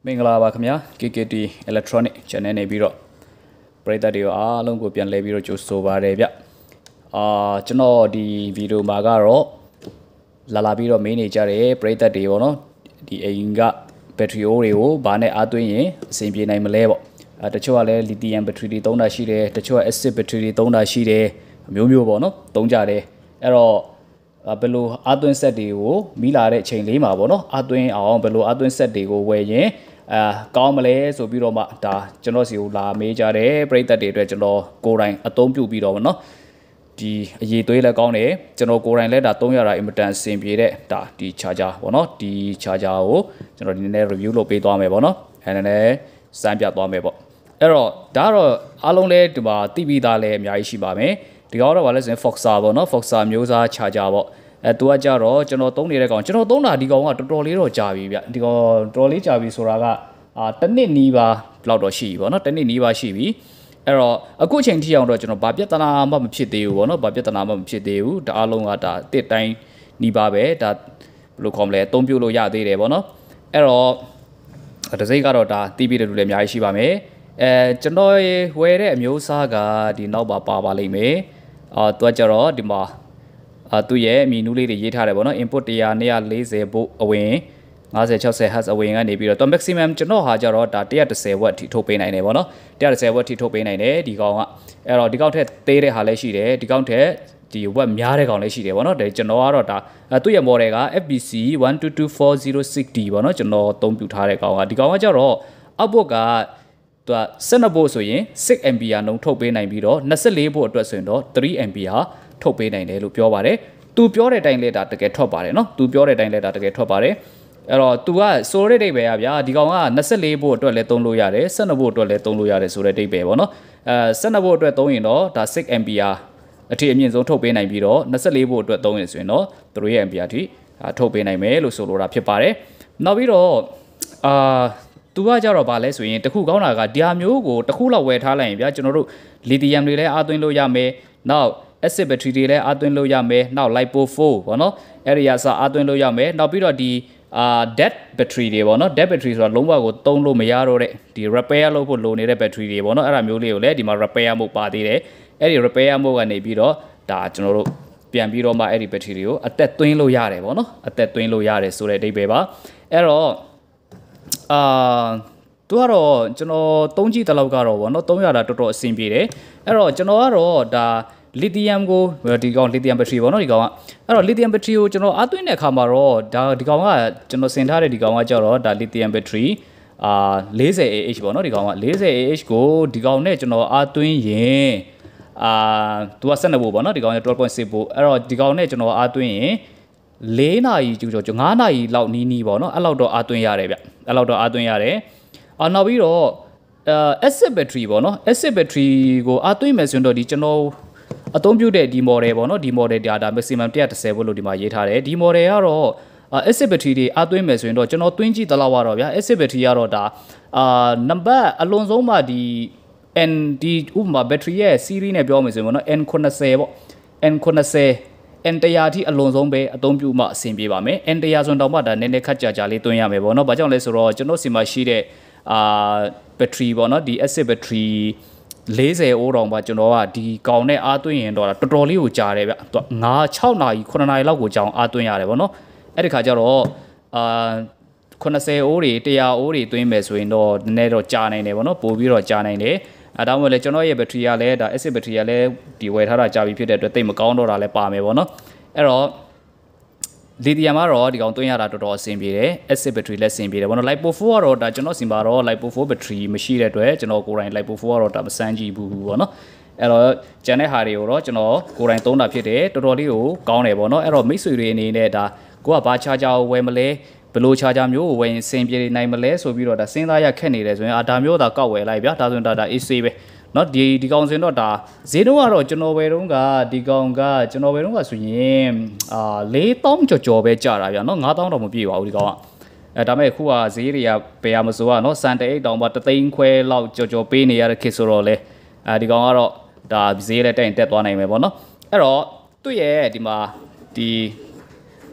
မင်္ဂလာပါခင်ဗျာ KKT Electronic Channel နေပြီးတော့ပရိသတ်တွေအားလုံးကိုပြန်လဲပြီးတော့ကြိုဆိုပါရစေဗျကျွန်တော်ဒီဗီဒီယိုမှာကတော့လာပြီးတော့မေးနေကြတယ်ပရိသတ်တွေပေါ့နော်ဒီအိမ်ကဘက်ထရီအိုးတွေကိုဘာနဲ့အားသွင်းရင်အဆင်ပြေနိုင်မလဲပေါ့တချို့ကလည်းလီသီယမ်ဘက်ထရီတွေသုံးတာရှိတယ်တချို့က acid ဘက်ထရီတွေသုံးတာရှိတယ်မျိုးပေါ့နော်သုံးကြတယ်အဲ့တော့ဘယ်လိုအားသွင်းဆက်တွေကိုမိလာတဲ့အချိန်လေးမှာပေါ့နော်အားသွင်းအောင်ဘယ်လိုအားသွင်းဆက်တွေကိုဝယ်ရင်ကောင်းမလဲဆိုပြီးတော့မှဒါကျွန်တော်စီကိုလာမေးကြတယ်ပရိသတ်တွေအတွက်ကျွန်တော်ကိုယ်တိုင်အသုံးပြုပြီးတော့ဗောနော်ဒီအရေးသွေးလည်းကောင်းတယ်ကျွန်တော်ကိုယ်တိုင်လည်းဒါသုံးရတာအင်မတန်အဆင်ပြေတဲ့ဒါဒီ charger ဗောနော်ဒီ charger ကိုကျွန်တော်ဒီနေ့ review လုပ်ပေးသွားမယ်ဗောနော်အဲ့ဒါနဲ့စမ်းပြသွားမယ်ဗောအဲ့တော့ဒါကတော့အားလုံးလည်းဒီမှာသိပြီးသားလည်းအများကြီးရှိပါမယ်ဒီကတော့ဗာလဲဆိုရင် Foxer ဗောနော် Foxer မျိုးစား charger ဗောသူကကြတော့ကျွန်တော်သုံးနေတဲ့ကောင်ကျွန်တော်သုံးတာဒီကောင်ကတော်တော်လေးတော့ကြာပြီဗျဒီကောင်တော်တော်လေးကြာပြီဆိုတာကတစ်နှစ်နီးပါလောက်တော့ရှိပြီပေါ့နော်တစ်နှစ်နီးပါရှိပြီအဲ့တော့အခုချိန်ထိအောင်တော့ကျွန်တော်ဘာပြဿနာမှမဖြစ်သေးဘူးပေါ့နော်ဘာပြဿနာမှမဖြစ်သေးဘူးဒါအားလုံးကဒါတစ်တိုင်းနီးပါပဲဒါဘယ်လိုခေါ်မလဲအသုံးပြုလို့ရသေးတယ်ပေါ့နော်အဲ့တော့တစ်စိတ်ကတော့ဒါတီးပြီးတဲ့လူလည်းအများကြီးရှိပါမယ်ကျွန်တော်ဝယ်တဲ့အမျိုးအစားကဒီနောက်ပါလိမ့်မယ်သူကကြတော့ဒီမှာသူရဲ့အမီနူးလေးတွေရေးထားတယ်ပေါ့နော် input 140 volt အဝင်50-60 Hz အဝင်ကနေပြီးတော့ maximum ကျွန်တော်ဟာကြတော့ဒါ110 watt ထိထုတ်ပေးနိုင်တယ်ပေါ့နော်110 watt ထိထုတ်ပေးနိုင်တယ်ဒီကောင်ကအဲ့တော့ဒီကောင်ထက်သေးတဲ့ဟာလည်းရှိတယ်ဒီကောင်ထက်ဒီ watt များတဲ့ကောင်လည်းရှိတယ်ပေါ့နော်ဒါကျွန်တော်ကတော့ဒါသူ့ရဲ့ model က FBC 122406D ပေါ့နော်ကျွန်တော်အသုံးပြုထားတဲ့ကောင်ကဒီကောင်ကကြတော့ output ကသူက12 volt ဆိုရင်6 ampere နှုန်းထုတ်ပေးနိုင်ပြီးတော့24 volt အတွက်ဆိုရင်တော့3 ampere ထုတ်ပေးနိုင်တယ်လို့ပြောပါတယ်သူပြောတဲ့အတိုင်းလည်းဒါတကယ်ထွက်ပါတယ်နော်သူပြောတဲ့အတိုင်းလည်းဒါတကယ်ထွက်ပါတယ်အဲ့တော့သူကဆိုတဲ့ဒိတ်ပဲဗျာဒီကောင်က24ဘို့အတွက်လည်းသုံးလို့ရတယ်12ဘို့အတွက်လည်းသုံးလို့ရတယ်ဆိုတဲ့ဒိတ်ပဲပေါ့နော်12ဘို့အတွက်သုံးရင်တော့ဒါ6 ampere အထိအမြင့်ဆုံးထုတ်ပေးနိုင်ပြီးတော့24ဘို့အတွက်သုံးရင်ဆိုရင်တော့3 ampere အထိထုတ်ပေးနိုင်မယ်လို့ဆိုလိုတာဖြစ်ပါတယ်နောက်ပြီးတော့သူကကြတော့ဗာလဲဆိုရင်တခုကောင်းတာကဒီဟာမျိုးကိုတခုလောက်ဝယ်ထားလိုက်ရင်ဗျာကျွန်တော်တို့လီသီယမ်တွေလည်းအားသွင်းလို့ရမယ်နောက်acid battery တွေလည်းအားသွင်းလို့ရမယ်နောက် lipo 4ပေါ့နော်အဲ့ဒီအစားအားသွင်းလို့ရမယ်နောက်ပြီးတော့ဒီdead battery တွေပေါ့နော် dead battery ဆိုတာလုံးဝကိုသုံးလို့မရတော့တဲ့ဒီ repair လုပ်ဖို့လိုနေတဲ့ battery တွေပေါ့နော်အဲ့ဒါမျိုးလေးကိုလည်းဒီမှာ repair မှုပါသေးတယ်အဲ့ဒီ repair မှုကနေပြီးတော့ဒါကျွန်တော်တို့ပြန်ပြီးတော့မှအဲ့ဒီ battery တွေကိုအသက်သွင်းလို့ရတယ်ပေါ့နော်အသက်သွင်းလို့ရတယ်ဆိုတဲ့အဓိပ္ပာယ်ပါအဲ့တော့သူကတော့ကျွန်တော်သုံးကြည့်တဲ့လောက်ကတော့ဗောနော်သုံးရတာတော်တော်အဆင်ပြေတယ်အဲ့တော့ကျွန်တော်ကတော့ဒါလီသီယမ်ကိုဒီကောင်လီသီယမ်ဘက်ထရီပေါ့နော်ဒီကောင်ကအဲ့တော့လီသီယမ်ဘက်ထရီကိုကျွန်တော်အားသွင်းတဲ့အခါမှာတော့ဒါဒီကောင်ကကျွန်တော်ဆင်ထားတဲ့ဒီကောင်ကကြတော့ဒါလီသီယမ်ဘက်ထရီ40Ah ပေါ့နော်ဒီကောင်က40Ah ကိုဒီကောင်နဲ့ကျွန်တော်အားသွင်းရင်သူက12ဘို့ပေါ့နော်ဒီကောင်က12.6ဘို့အဲ့တော့ဒီကောင်နဲ့ကျွန်တော်အားသွင်းရင်4နာရီကျော်5နာရီလောက်နီးပေါ့နော်အဲ့လောက်တော့အားသွင်းရတယ်ဗျအဲ့လောက်တော့အားသွင်းရတယ်နောက်ပြီးတော့acid battery ပေါ့နော် acid battery ကိုအားသွင်းမယ်ဆိုရင်တော့ဒီကျွန်တော်အသုံးပြုတဲ့ဒီ model ပေါ့နော်ဒီ model ဒါ maximum 110 volt လို့ဒီမှာရေးထားတယ်ဒီ model ကတော့ acid battery တွေအားသွင်းမယ်ဆိုရင်တော့ကျွန်တော်သွင်းကြည့်သလောက်ကတော့ဗျာ acid battery ကတော့ဒါနံပါတ်အလွန်ဆုံးမှဒီ ND ဥပမာ battery ရဲ့ series နဲ့ပြောမယ်ဆိုရင်ပေါ့နော် N90 ပေါ့ N90 N100 ထိအလွန်ဆုံးပဲအသုံးပြုမှအဆင်ပြေပါမယ် N100 ဆိုတော့မှဒါနည်းနည်းခက်ကြာလေးသွင်းရမယ်ပေါ့နော်ဘာကြောင့်လဲဆိုတော့ကျွန်တော်စီမှာရှိတဲ့battery ပေါ့နော်ဒီ acid battery 40အိုးတောင်ပါကျွန်တော်ကဒီကောင်နဲ့အားသွင်းရင်တော့တော်တော်လေးကိုကြာတယ်ဗျသူက6နာရီ9နာရီလောက်ကိုကြာအောင်အားသွင်းရတယ်ဗောနော်အဲ့ဒီခါကျတော့90အိုးတွေ100အိုးတွေသွင်းမယ်ဆိုရင်တော့နည်းနည်းတော့ကြာနိုင်တယ်ဗောနော်ပို့ပြီးတော့ကြာနိုင်တယ်အဲဒါမှမဟုတ်လေကျွန်တော်ရဲ့ battery ကလည်းဒါ acid battery ကလည်းဒီဝယ်ထားတာကြာပြီဖြစ်တဲ့အတွက်တိတ်မကောင်းတော့တာလည်းပါမယ်ဗောနော်အဲ့တော့လီသီယမ်ကတော့ဒီကောင်သွင်းရတာတော်တော်အဆင်ပြေတယ် acid battery လည်းအဆင်ပြေတယ်ဗောနော် lipo 4ကတော့ဒါကျွန်တော်စီမှာတော့ lipo 4 battery မရှိတဲ့အတွက်ကျွန်တော်ကိုယ်တိုင် lipo 4ကတော့ဒါမစမ်းကြည့်ဘူးဗောနော်အဲ့တော့ကျန်တဲ့ဟာတွေကိုတော့ကျွန်တော်ကိုယ်တိုင်သုံးတာဖြစ်တယ်တော်တော်လေးကိုကောင်းတယ်ဗောနော်အဲ့တော့မိတ်ဆွေတွေအနေနဲ့ဒါကိုကဘာ charger ကိုဝယ်မလဲဘယ်လို charger မျိုးကိုဝယ်ရင်အဆင်ပြေနိုင်မလဲဆိုပြီးတော့ဒါစဉ်းစားရခက်နေတယ်ဆိုရင်ဒါမျိုးသာကောက်ဝယ်လိုက်ဗျာဒါဆိုရင်ဒါ AC ပဲနော်ဒီကောင်စင်တော့ဒါဈေးတော့ကတော့ကျွန်တော်ဝယ်တော့ကဒီကောင်ကကျွန်တော်ဝယ်တော့ကဆိုရင်4000ကျော်ပဲကြာတာဗျာနော်9000တော့မပြည့်ပါဘူးဒီကောင်ကဒါမဲ့အခုကဈေးတွေကဘယ်ရမစိုးอ่ะနော်စံတအိတ်တောင်မှ3သိန်းခွဲလောက်ကြော်ပေးနေရတဲ့ခေတ်ဆိုတော့လေဒီကောင်ကတော့ဒါဈေးလည်းတက်သွားနိုင်မယ်ပေါ့နော်အဲ့တော့သူ့ရဲ့ဒီမှာဒီ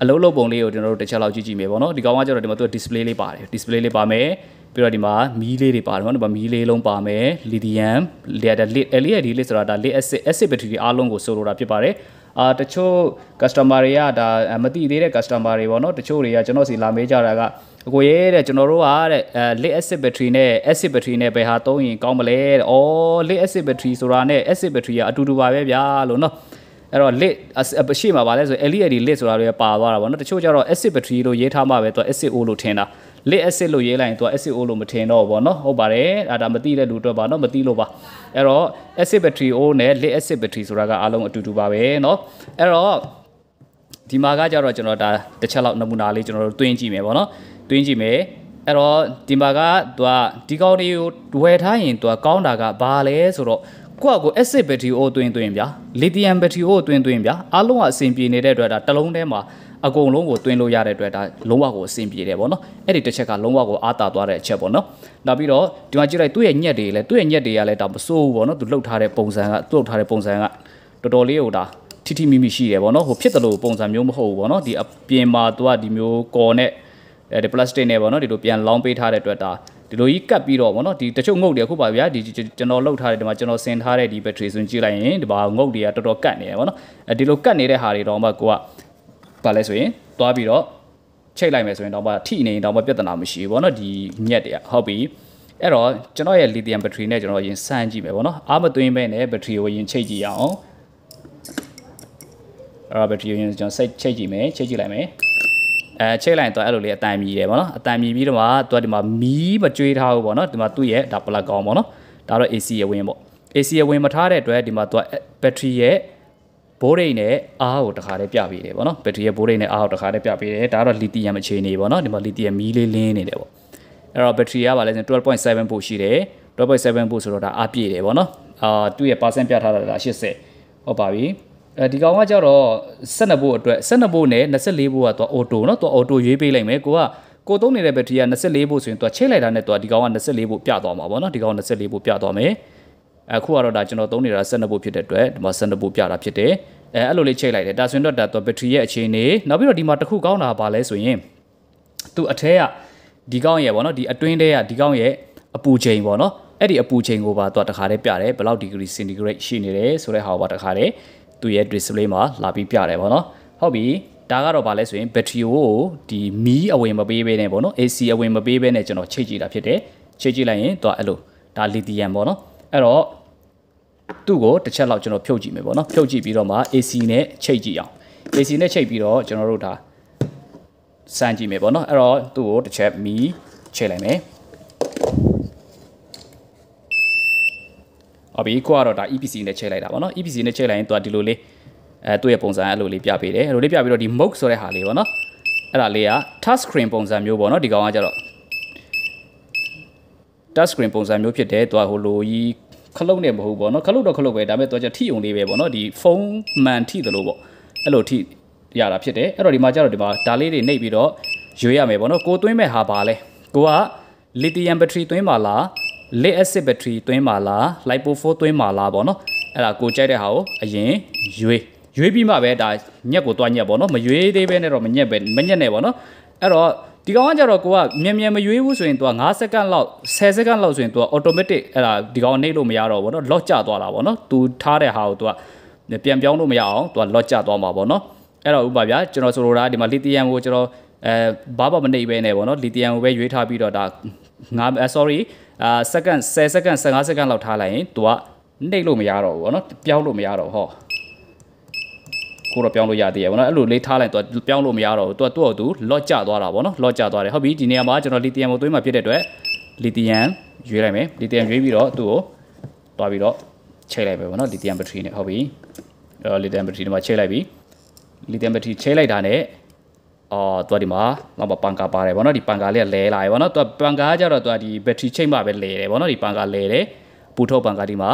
အလုံးလုံးပုံလေးကိုကျွန်တော်တို့တစ်ချက်လောက်ကြည့်မယ်ပေါ့နော်ဒီကောင်ကကျတော့ဒီမှာသူ display လေးပါတယ် display လေးပါမယ် ပြီးတော့ဒီမှာမီးလေးတွေပါတယ်ပေါ့နော်ဒီမှာမီးလေးလုံးပါမယ်လီသီယမ်LED လေးဆိုတာဒါ lead acid battery အားလုံးကိုဆိုလိုတာဖြစ်ပါတယ်တချို့ customer တွေကဒါမသိသေးတဲ့ customer တွေပေါ့နော်တချို့တွေကကျွန်တော်စီလာမေးကြတာကအကိုရဲတဲ့ကျွန်တော်တို့ကတဲ့ lead acid battery နဲ့ acid battery နဲ့ဘယ်ဟာသုံးရင်ကောင်းမလဲတဲ့ဩ lead acid battery ဆိုတာနဲ့ acid battery ကအတူတူပါပဲဗျာလို့နော်အဲ့တော့ lead ရှိမှာပါလဲဆို LED lead ဆိုတာတွေပါသွားတာပေါ့နော်တချို့ကျတော့ acid battery လို့ရေးထားမှပဲသူ acid O လို့ထင်တာ lead acid လို့ရေးလိုက်ရင်သူ acid O လို့မထင်တော့ဘောနော်ဟုတ်ပါတယ်ဒါမသိတဲ့လူအတွက်ပါနော်မသိလို့ပါအဲ့တော့ acid battery O နဲ့ lead acid battery ဆိုတာကအားလုံးအတူတူပါပဲနော်အဲ့တော့ဒီမှာကကြတော့ကျွန်တော်ဒါတစ်ချက်လောက်နမူနာလေးကျွန်တော်တို့တွင်းကြည့်မယ်ပေါ့နော်တွင်းကြည့်မယ်အဲ့တော့ဒီမှာကသူကဒီကောင်းလေးကိုဝယ်ထားရင်သူကကောင်းတာကဘာလဲဆိုတော့ကိုယ့်ကို acid battery ကိုတွင်းဗျာ lithium battery ကိုတွင်းဗျာအားလုံးကအဆင်ပြေနေတဲ့အတွက်ဒါတစ်လုံးထဲမှာအကုန်လုံးကိုတွင်းလို့ရတဲ့အတွက်ဒါလုံးဝကိုအဆင်ပြေတယ်ပေါ့နော်အဲ့ဒီတစ်ချက်ကလုံးဝကိုအားတာသွားတဲ့အချက်ပေါ့နော်နောက်ပြီးတော့ဒီမှာကြည့်လိုက်သူ့ရဲ့ညက်တွေကလည်းဒါမစိုးဘူးပေါ့နော်သူလှုပ်ထားတဲ့ပုံစံကတော်တော်လေးဟိုဒါထိမိရှိတယ်ပေါ့နော်ဟိုဖြစ်တယ်လို့ပုံစံမျိုးမဟုတ်ဘူးပေါ့နော်ဒီအပြင်မှာသူကဒီမျိုးကော်နဲ့ဒီ plastic နဲ့ပေါ့နော်ဒီလိုပြန်လောင်းပေးထားတဲ့အတွက်ဒါဒီလိုကြီးကတ်ပြီးတော့ပေါ့နော်ဒီတချို့ငုတ်တွေအခုပါဗျာဒီကျွန်တော်လှုပ်ထားတဲ့ဒီမှာကျွန်တော်ဆင်ထားတဲ့ဒီ battery ဆိုရင်ကြည့်လိုက်ရင်ဒီမှာငုတ်တွေကတော်တော်ကတ်နေတယ်ပေါ့နော်ဒီလိုကတ်နေတဲ့ဟာတွေတော့မှကိုကပါလဲဆိုရင်သွားပြီးတော့ချိတ်လိုက်မယ်ဆိုရင်တော့မှထိနေရင်တော့မှပြဿနာမရှိဘူးပေါ့နော်ဒီညက်တွေကဟုတ်ပြီအဲ့တော့ကျွန်တော်ရဲ့ lithium battery နဲ့ကျွန်တော်ရင်စမ်းကြည့်မယ်ပေါ့နော်အားမသွင်းပဲနဲ့ battery ကိုရင်ချိတ်ကြည့်ရအောင်အဲ့တော့ battery ကိုရင်ကျွန်တော်ချိတ်ကြည့်မယ်ချိတ်ကြည့်လိုက်မယ်ချိတ်လိုက်တော့အဲ့လိုလေးအတန်မြည်တယ်ပေါ့နော်အတန်မြည်ပြီးတော့မှသူကဒီမှာမီးမကြွေးထားဘူးပေါ့နော်ဒီမှာသူ့ရဲ့ဒါ plug ကောင်းပေါ့နော်ဒါတော့ AC ရဲ့ဝင်ပေါ့ AC ရဲ့ဝင်မထားတဲ့အတွက်ဒီမှာသူက battery ရဲ့ဘိုးရိတ်နဲ့အားကိုတခါတည်းပြပေးတယ်ပေါ့နော်ဘက်ထရီရဲ့ဘိုးရိတ်နဲ့အားကိုတခါတည်းပြပေးတယ်ဒါကတော့လီသီယမ်အခြေအနေပေါ့နော်ဒီမှာလီသီယမ်မီးလေးလင်းနေတယ်ပေါ့အဲ့တော့ဘက်ထရီကပါလဲ12.7 volt ရှိတယ်12.7 volt ဆိုတော့ဒါအားပြည့်တယ်ပေါ့နော်သူ့ရဲ့ percent ပြထားတာဒါ80ဟုတ်ပါပြီဒီကောင်ကကြတော့12 volt အတွက်12 volt နဲ့24 volt ကတော့ auto နော်သူ auto ရွေးပေးလိုက်မယ်ကိုသုံးနေတဲ့ဘက်ထရီက24 volt ဆိုရင်သူချိတ်လိုက်တာနဲ့သူဒီကောင်က24 volt ပြသွားမှာပေါ့နော်ဒီကောင်24 volt ပြသွားမယ်အခုကတော့ဒါကျွန်တော်သုံးနေတာ12 volt ဖြစ်တဲ့အတွက်ဒီမှာ12 volt ပြတာဖြစ်တယ်အဲ့လိုလေးချိတ်လိုက်တယ်ဒါဆိုရင်တော့ဒါဘက်ထရီရဲ့အခြေအနေနောက်ပြီးတော့ဒီမှာတစ်ခုကောင်းတာပါလဲဆိုရင်သူအထဲကဒီကောင်းရဲ့ပေါ့နော်ဒီအတွင်းထဲကဒီကောင်းရဲ့အပူချိန်ပေါ့နော်အဲ့ဒီအပူချိန်ကိုပါသူတခါတည်းပြတယ်ဘယ်လောက် degree centigrade ရှိနေတယ်ဆိုတဲ့ဟာကိုပါတခါတည်းသူရဲ့ display မှာလာပြီးပြတယ်ပေါ့နော်ဟုတ်ပြီဒါကတော့ပါလဲဆိုရင်ဘက်ထရီကိုဒီမီးအဝင်မပေးဘဲနဲ့ပေါ့နော် AC အဝင်မပေးဘဲနဲ့ကျွန်တော်ချိတ်ကြည့်တာဖြစ်တယ်ချိတ်ကြည့်လိုက်ရင်သူအဲ့လိုဒါလီသီယမ်ပေါ့နော်အဲ့တော့သူ့ကိုတစ်ချက်လောက်ကျွန်တော်ဖြုတ်ကြည့်မယ်ပေါ့နော်ဖြုတ်ကြည့်ပြီးတော့မှ AC နဲ့ချိတ်ကြည့်အောင် AC နဲ့ချိတ်ပြီးတော့ကျွန်တော်တို့ဒါစမ်းကြည့်မယ်ပေါ့နော်အဲ့တော့သူ့ကိုတစ်ချက်မီးချိတ်လိုက်မယ်ဟုတ်ပြီကိုကတော့ဒါ EPC နဲ့ချိတ်လိုက်တာပေါ့နော် EPC နဲ့ချိတ်လိုက်ရင်သူကဒီလိုလေးသူ့ရဲ့ပုံစံအဲ့လိုလေးပြပေးတယ်အဲ့လိုလေးပြပြီးတော့ဒီ mode ဆိုတဲ့ဟာလေးပေါ့နော်အဲ့ဒါလေးက touch screen ပုံစံမျိုးပေါ့နော်ဒီကောင်ကကြတော့ touch screen ပုံစံမျိုးဖြစ်တယ်သူကဟိုလိုကြီးခလုတ်နဲ့မဟုတ်ပေါ့နော်ခလုတ်တော့ခလုတ်ပဲဒါပေမဲ့သူကထိုံလေးပဲပေါ့နော်ဒီဖုန်းမှန်ထိသလိုပေါ့အဲ့လိုထိရတာဖြစ်တယ်အဲ့တော့ဒီမှာကျတော့ဒီမှာဒါလေးတွေနှိပ်ပြီးတော့ရွေးရမယ်ပေါ့နော်ကိုသွင်းမဲ့ဟာပါလဲကိုက lithium battery သွင်းပါလား lead acid battery သွင်းပါလား lipo 4သွင်းပါလားပေါ့နော်အဲ့ဒါကိုကြိုက်တဲ့ဟာကိုအရင်ရွေးပြီးမှပဲဒါညက်ကိုတွားညက်ပေါ့နော်မရွေးသေးပဲနဲ့တော့မညက်နဲ့ပေါ့နော်အဲ့တော့ဒီကောင်ကကြတော့ကိုကမြန်မရွေးဘူးဆိုရင်သူက9စက္ကန့်လောက်10စက္ကန့်လောက်ဆိုရင်သူက automatic အဲ့ဒါဒီကောင်နှိပ်လို့မရတော့ဘူးเนาะ lock ကျသွားတာပေါ့နော်သူထားတဲ့ဟာကိုသူကပြန်ပြောင်းလို့မရအောင်သူက lock ကျသွားမှာပေါ့နော်အဲ့တော့ဥပမာဗျာကျွန်တော်ဆိုလိုတာဒီမှာ lithium ကိုကျွန်တော်ဘာမှမနှိပ်ပဲနဲ့ပေါ့နော် lithium ကိုပဲရွေးထားပြီးတော့ဒါစက္ကန့်10စက္ကန့်15စက္ကန့်လောက်ထားလိုက်ရင်သူကနှိပ်လို့မရတော့ဘူးပေါ့နော်ပြောင်းလို့မရတော့ဟောကိုတော့ပြောင်းလို့ရသေးရပေါ့နော်အဲ့လိုလေးထားလိုက်တော့ပြောင်းလို့မရတော့ဘူးသူကသူ့လော့ကျသွားတာပေါ့နော်လော့ကျသွားတယ်ဟုတ်ပြီဒီနေရာမှာကျွန်တော်လီသီယမ်ကိုသွင်းမှာဖြစ်တဲ့အတွက်လီသီယမ်ရွေးလိုက်မယ်လီသီယမ်ရွေးပြီးတော့သူ့ကိုတွားပြီးတော့ချိန်လိုက်ပဲပေါ့နော်လီသီယမ်ဘက်ထရီနဲ့ဟုတ်ပြီလီသီယမ်ဘက်ထရီဒီမှာချိန်လိုက်ပြီလီသီယမ်ဘက်ထရီချိန်လိုက်တာနဲ့သူကဒီမှာပန်ကာပါတယ်ပေါ့နော်ဒီပန်ကာလေးကလဲလာပြီပေါ့နော်သူကပန်ကာကကြတော့သူကဒီဘက်ထရီချိန်မှပဲလဲတယ်ပေါ့နော်ဒီပန်ကာလဲတယ်ပူထုတ်ပန်ကာဒီမှာ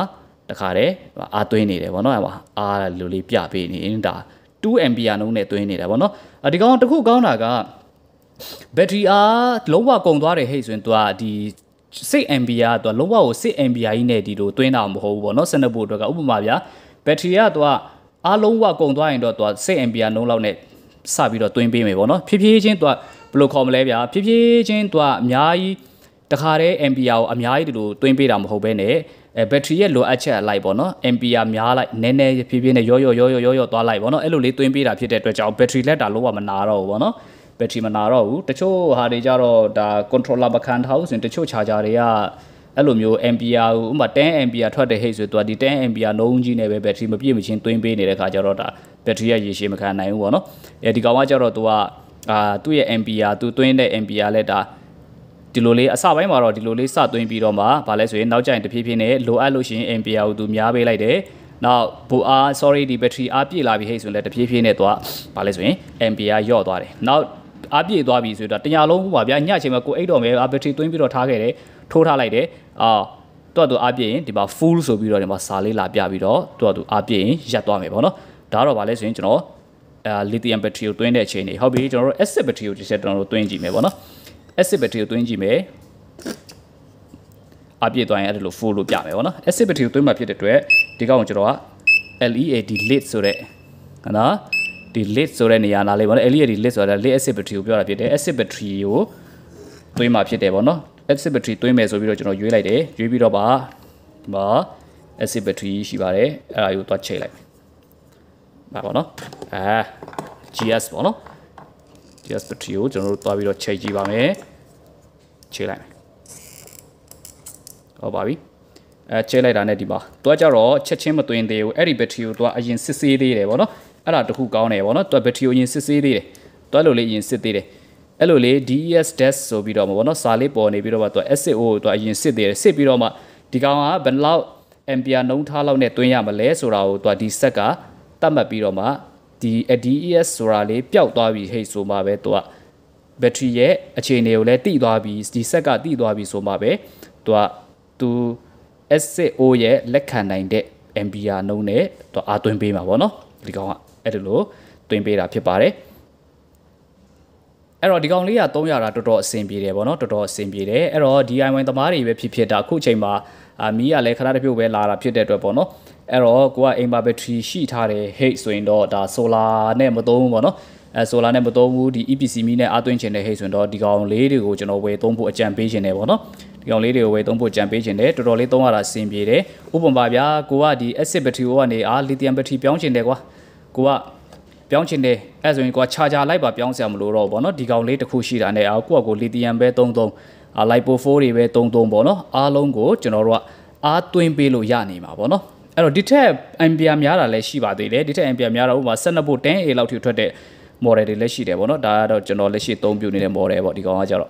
တခါတည်းအားသွင်းနေတယ်ပေါ့နော်အဲ့မှာအားလိုလေးပြပေးနေတာ2 ampere နှုန်းနဲ့သွင်းနေတာပေါ့နော်ဒီကောင်တစ်ခုကောင်းတာကဘက်ထရီအားလုံးဝကုန်သွားတယ်ဟဲ့ဆိုရင်သူကဒီ6 ampere သူကလုံးဝကို6 ampere ကြီးနဲ့ဒီလိုသွင်းတာမဟုတ်ဘူးပေါ့နော်12 volt အတွက်ကဥပမာဗျာဘက်ထရီကသူကအားလုံးဝကုန်သွားရင်တော့သူက6 ampere နှုန်းလောက်နဲ့စပြီးတော့သွင်းပေးမယ်ပေါ့နော်ဖြည်းဖြည်းချင်းသူကဘယ်လိုခေါ်မလဲဗျာဖြည်းဖြည်းချင်းသူကအများကြီး တခါတည်း ampere ကိုအများကြီးဒီလိုတွင်းပေးတာမဟုတ်ဘဲနဲ့ဘက်ထရီရဲ့လိုအပ်ချက်လိုက်ပေါ့နော် ampere များလိုက်နည်းနည်းဖြည်းဖြည်းနဲ့ရောသွားလိုက်ပေါ့နော်အဲ့လိုလေးတွင်းပေးတာဖြစ်တဲ့အတွက်ကြောင့်ဘက်ထရီလက်တာလုံးဝမနာတော့ဘူးပေါ့နော်ဘက်ထရီမနာတော့ဘူးတချို့ဟာတွေကြတော့ဒါ controller မခံထားဘူးဆိုရင်တချို့ charger တွေကအဲ့လိုမျိုး ampere ကိုဥပမာ10 ampere ထွက်တဲ့ဟိတ်ဆိုတော့ဒီ10 ampere နှုန်းကြီးနဲ့ပဲဘက်ထရီမပြည့်မချင်းတွင်းပေးနေတဲ့ခါကျတော့ဒါဘက်ထရီရဲ့ရေရှည်မခံနိုင်ဘူးပေါ့နော်အဲဒီကောင်ကကြတော့သူကသူ့ရဲ့ ampere သူတွင်းတဲ့ ampere လက်တာဒီလိုလေးအစပိုင်းမှာတော့ဒီလိုလေးစသွင်းပြီးတော့မှဗာလဲဆိုရင်နောက်ကျရင်တဖြည်းဖြည်းနဲ့လိုအပ်လို့ရှိရင် ampere ကိုသူများပေးလိုက်တယ်နောက်ဘူအား sorry ဒီ battery အားပြည့်လာပြီဟဲ့ဆိုရင်လည်းတဖြည်းဖြည်းနဲ့သူကဗာလဲဆိုရင် ampere ရော့သွားတယ်နောက်အားပြည့်သွားပြီဆိုတော့တညာလုံးပါဗျာညချိန်မှာကိုအိတ်တော့မယ် battery သွင်းပြီးတော့ထားခဲ့တယ်ထိုးထားလိုက်တယ်သူအားပြည့်ရင်ဒီမှာ full ဆိုပြီးတော့ဒီမှာစာလေးလာပြပြီးတော့သူအားပြည့်ရင်ရပ်သွားမယ်ပေါ့နော်ဒါတော့ဗာလဲဆိုရင်ကျွန်တော်lithium battery ကိုသွင်းတဲ့အချိန်နေဟုတ်ပြီကျွန်တော်တို့ acid battery ကိုတစ်ချက်ကျွန်တော်တို့သွင်းကြည့်မယ်ပေါ့နော်acid battery ကိုသွင်းကြည့်မယ်အပြည့်သွားရင်အဲ့ဒါလို full လို့ပြမယ်ပေါ့နော် acid battery ကိုသွင်းမှဖြစ်တဲ့အတွက်ဒီကောင်ကိုကျွန်တော်က LED lid ဆိုတဲ့နော်ဒီ lid ဆိုတဲ့နေရာနားလေးပေါ့နော် LED lid ဆိုတာ lead acid battery ကိုပြောတာဖြစ်တယ် acid battery ကိုသွင်းမှဖြစ်တယ်ပေါ့နော် acid battery သွင်းမယ်ဆိုပြီးတော့ကျွန်တော်ရွေးလိုက်တယ်ရွေးပြီးတော့ပါဒီမှာ acid battery ရှိပါတယ်အဲ့ဒါကိုသွားချိန်လိုက်ပါပေါ့နော်GS ပေါ့နော်GS battery ကိုကျွန်တော်တို့တွားပြီးတော့ချိန်ကြည့်ပါမယ်ချိန်လိုက်ဟုတ်ပါပြီချိန်လိုက်တာနဲ့ဒီမှာတွားကြတော့ချက်ချင်းမသွင်းသေးဘူးအဲ့ဒီ battery ကိုတွားအရင်စစ်ဆေးသေးတယ်ပေါ့နော်အဲ့ဒါတခုကောင်းတယ်ပေါ့နော်တွား battery ကိုအရင်စစ်ဆေးသေးတယ်တွားလို့လေးအရင်စစ်သေးတယ်အဲ့လိုလေး DES dash ဆိုပြီးတော့ပေါ့နော်စာလေးပေါ်နေပြီးတော့မှတွား SCO ကိုတွားအရင်စစ်သေးတယ်စစ်ပြီးတော့မှဒီကောင်ကဘယ်လောက် ampere နှုန်းထားလောက်နဲ့သွင်းရမလဲဆိုတာကိုတွားဒီဆက်ကသတ်မှတ်ပြီးတော့မှဒီ DES ဆိုတာလေးပျောက်သွားပြီဟဲ့ဆိုမှပဲသူကဘက်ထရီရဲ့အခြေအနေကိုလည်းတိသွားပြီဒီဆက်ကတိသွားပြီဆိုမှပဲသူ SCO ရဲ့လက်ခံနိုင်တဲ့ ampere နှုန်းနဲ့သူအားသွင်းပေးမှာပေါ့နော်ဒီကောင်ကအဲ့ဒါလိုသွင်းပေးတာဖြစ်ပါတယ်အဲ့တော့ဒီကောင်လေးက300တာတော်တော်အဆင်ပြေတယ်ပေါ့နော်တော်တော်အဆင်ပြေတယ်အဲ့တော့ DIY သမားတွေပဲဖြစ်တာအခုချိန်မှာမီးကလည်းခဏတစ်ပြုတ်ပဲလာတာဖြစ်တဲ့အတွက်ပေါ့နော်အဲ့တော့ကိုကအိမ်မှာဘက်ထရီရှိထားတယ်ဟိတ်ဆိုရင်တော့ဒါ solar နဲ့မသုံးဘူးပေါ့နော်solar နဲ့မသုံးဘူးဒီ EPC မီးနဲ့အားသွင်းချင်တဲ့ဟိတ်ဆိုရင်တော့ဒီကောင်လေးတွေကိုကျွန်တော်ဝယ်သုံးဖို့အကြံပေးခြင်းတယ်ပေါ့နော်ဒီကောင်လေးတွေကိုဝယ်သုံးဖို့ကြံပေးခြင်းတယ်တော်တော်လေးသုံးရတာအဆင်ပြေတယ်ဥပမာဗျာကိုကဒီ acid battery ကနေ lithium battery ပြောင်းချင်တယ်ကွာကိုကပြောင်းချင်တယ်အဲ့ဆိုရင်ကိုက charger လိုက်ပါပြောင်းစရာမလိုတော့ဘူးပေါ့နော်ဒီကောင်လေးတစ်ခုရှိတာနဲ့ကိုက lithium ပဲသုံးlipo 4တွေပဲသုံးပေါ့နော်အားလုံးကိုကျွန်တော်တို့ကအားသွင်းပေးလို့ရနေမှာပေါ့နော်အဲ့တော့ဒီထက် ampere များတာလည်းရှိပါသေးတယ်ဒီထက် ampere များတော့ဥပမာ12 volt 10A လောက်ထိထွက်တဲ့ model တွေလည်းရှိတယ်ပေါ့နော်ဒါကတော့ကျွန်တော်လက်ရှိသုံးပြနေတဲ့ model ပေါ့ဒီကောင်ကကြတော့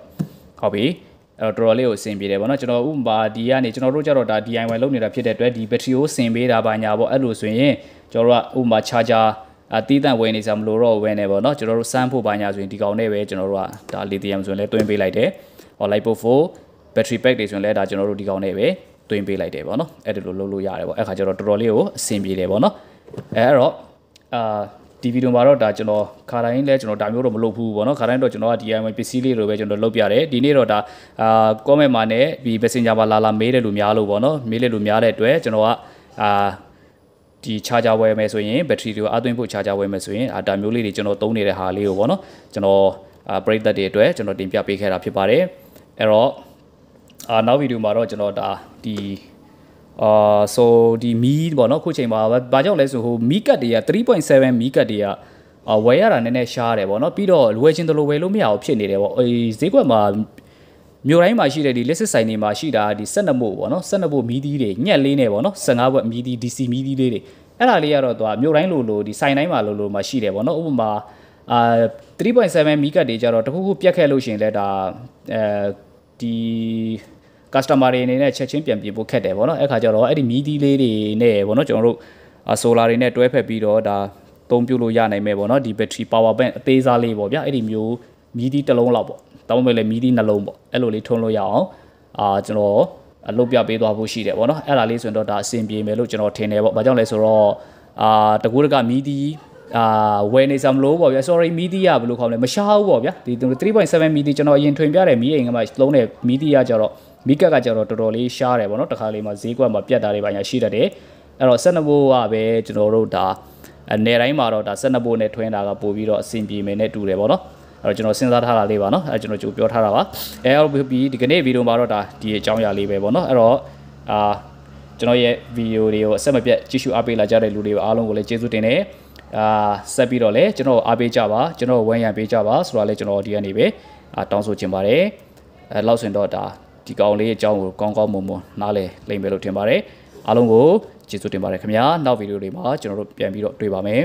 ဟုတ်ပြီအဲ့တော့တော်တော်လေးကိုအဆင်ပြေတယ်ပေါ့နော်ကျွန်တော်ဥပမာဒီကနေကျွန်တော်တို့ကြတော့ဒါ DIY လုပ်နေတာဖြစ်တဲ့အတွက်ဒီ battery ကိုဆင်ပေးတာပါညာပေါ့အဲ့လိုဆိုရင်ကျွန်တော်တို့ကဥပမာ charger တီးတန့်ဝယ်နေစရာမလိုတော့ဘဲနဲ့ပေါ့နော်ကျွန်တော်တို့စမ်းဖို့ပါညာဆိုရင်ဒီကောင်နဲ့ပဲကျွန်တော်တို့ကဒါ lithium ဆိုရင်လည်းတွင်းပေးလိုက်တယ်ဟော lipo 4 battery pack တွေဆိုရင်လည်းဒါကျွန်တော်တို့ဒီကောင်နဲ့ပဲတွင်းပေးလိုက်တယ်ပေါ့နော်အဲ့ဒါလိုလုပ်လို့ရတယ်ပေါ့အဲ့ခါကျတော့တော်တော်လေးကိုအဆင်ပြေတယ်ပေါ့နော်အဲ့တော့ဒီဗီဒီယိုမှာတော့ဒါကျွန်တော်ခါတိုင်းလဲကျွန်တော်ဒါမျိုးတော့မလုပ်ဘူးပေါ့နော်ခါတိုင်းတော့ကျွန်တော်က DIY ပစ္စည်းလေးလိုပဲကျွန်တော်လုပ်ပြတယ်ဒီနေ့တော့ဒါ comment မှာနဲ့ဒီ Messenger မှာလာမေးတယ်လို့များလို့ပေါ့နော်မေးတယ်လို့များတဲ့အတွက်ကျွန်တော်ကဒီ charger ဝယ်မယ်ဆိုရင် battery တွေကိုအသွင်းဖို့ charger ဝယ်မယ်ဆိုရင်ဒါမျိုးလေးတွေကျွန်တော်သုံးနေတဲ့ဟာလေးကိုပေါ့နော်ကျွန်တော်ပရိသတ်တွေအတွက်ကျွန်တော်တင်ပြပေးခဲ့တာဖြစ်ပါတယ်အဲ့တော့နောက်ဗီဒီယိုမှာတော့ကျွန်တော်ဒါဒီဆိုဒီမီးပေါ့နော်ခုချိန်မှာဘာကြောင့်လဲဆိုဟိုမီးကတ်တွေက 3.7 မီးကတ်တွေကဝယ်ရတာနည်းနည်းရှားတယ်ပေါ့နော်ပြီးတော့ဝယ်ချင်းတလို့ဝယ်လို့မရအောင်ဖြစ်နေတယ်ပေါ့ဈေးကွက်မှာမြို့တိုင်းမှာရှိတဲ့ဒီလက်စစ်ဆိုင်တွေမှာရှိတာဒီ12မို့ပေါ့နော်12မို့မီးသီးတွေညက်လေးနဲ့ပေါ့နော်15ဘွက်မီးသီး DC မီးသီးလေးတွေအဲ့ဒါလေးကတော့သူကမြို့တိုင်းလိုဒီဆိုင်တိုင်းမှာလိုမှာရှိတယ်ပေါ့နော်ဥပမာ3.7 မီးကတ်တွေကြတော့တခုခုပြတ်ခဲ့လို့ရှိရင်လည်းဒါဒီ customer တွေအနေနဲ့ချက်ချင်းပြန်ပြင်ဖို့ခက်တယ်ပေါ့နော်အဲ့ခါကျတော့အဲ့ဒီမီးသီးလေးတွေနဲ့ပေါ့နော်ကျွန်တော်တို့ solar တွေနဲ့တွဲဖက်ပြီးတော့ဒါသုံးပြုလို့ရနိုင်မယ်ပေါ့နော်ဒီ battery power bank အသေးစားလေးပေါ့ဗျာအဲ့ဒီမျိုးမီးသီးတစ်လုံးလောက်ပေါ့တောင်းမဲ့လေမီးသီးနှလုံးပေါ့အဲ့လိုလေးထုံးလို့ရအောင်ကျွန်တော်အလုပ်ပြပေးသွားဖို့ရှိတယ်ပေါ့နော်အဲ့ဒါလေးဆိုရင်တော့ဒါအဆင်ပြေမယ်လို့ကျွန်တော်ထင်တယ်ပေါ့ဘာကြောင့်လဲဆိုတော့တကူတကမီးသီးဝယ်နေစမလို့ပေါ့ဗျာ sorry မီးသီးရဘယ်လိုခေါ်မလဲမရှားဘူးပေါ့ဗျာဒီ 3.7 မီးသီးကျွန်တော်အရင်ထွင်ပြတဲ့မီးအိမ်ကမှလုံးတဲ့မီးသီးရကြတော့မီးကတ်ကကြတော့တော်တော်လေးရှားတယ်ပေါ့နော်တခါလေးမှဈေးကွက်မှာပြတ်တာတွေပါညာရှိတတ်တယ်အဲ့တော့12ဘိုးကပဲကျွန်တော်တို့ဒါနယ်တိုင်းမှာတော့ဒါ12ဘိုးနဲ့ထွင်တာကပို့ပြီးတော့အဆင်ပြေမယ်နဲ့တူတယ်ပေါ့နော် အဲ့တော့ကျွန်တော်စဉ်းစားထားတာလေးပါနော်အဲ့ကျွန်တော်ကြိုပြောထားတာပါအဲ့တော့ဒီကနေ့ဗီဒီယိုမှာတော့ဒါဒီအကြောင်းအရာလေးပဲပေါ့နော်အဲ့တော့ကျွန်တော်ရဲ့ဗီဒီယိုတွေကိုအဆက်မပြတ်ကြည့်ရှုအားပေးလာကြတဲ့လူတွေအားလုံးကိုလည်းကျေးဇူးတင်တယ်ဆက်ပြီးတော့လည်းကျွန်တော်အားပေးကြပါကျွန်တော်ဝမ်းရံပေးကြပါဆိုတော့လည်းကျွန်တော်ဒီကနေပဲတောင်းဆိုချင်ပါတယ်လောက်ဆိုရင်တော့ဒါဒီကောင်လေးအကြောင်းကိုကောင်းကောင်းမွန်မွန်နားလည်လိမ့်မယ်လို့ထင်ပါတယ်အားလုံးကိုကျေးဇူးတင်ပါတယ်ခင်ဗျာနောက်ဗီဒီယိုတွေမှာကျွန်တော်တို့ပြန်ပြီးတော့တွေ့ပါမယ်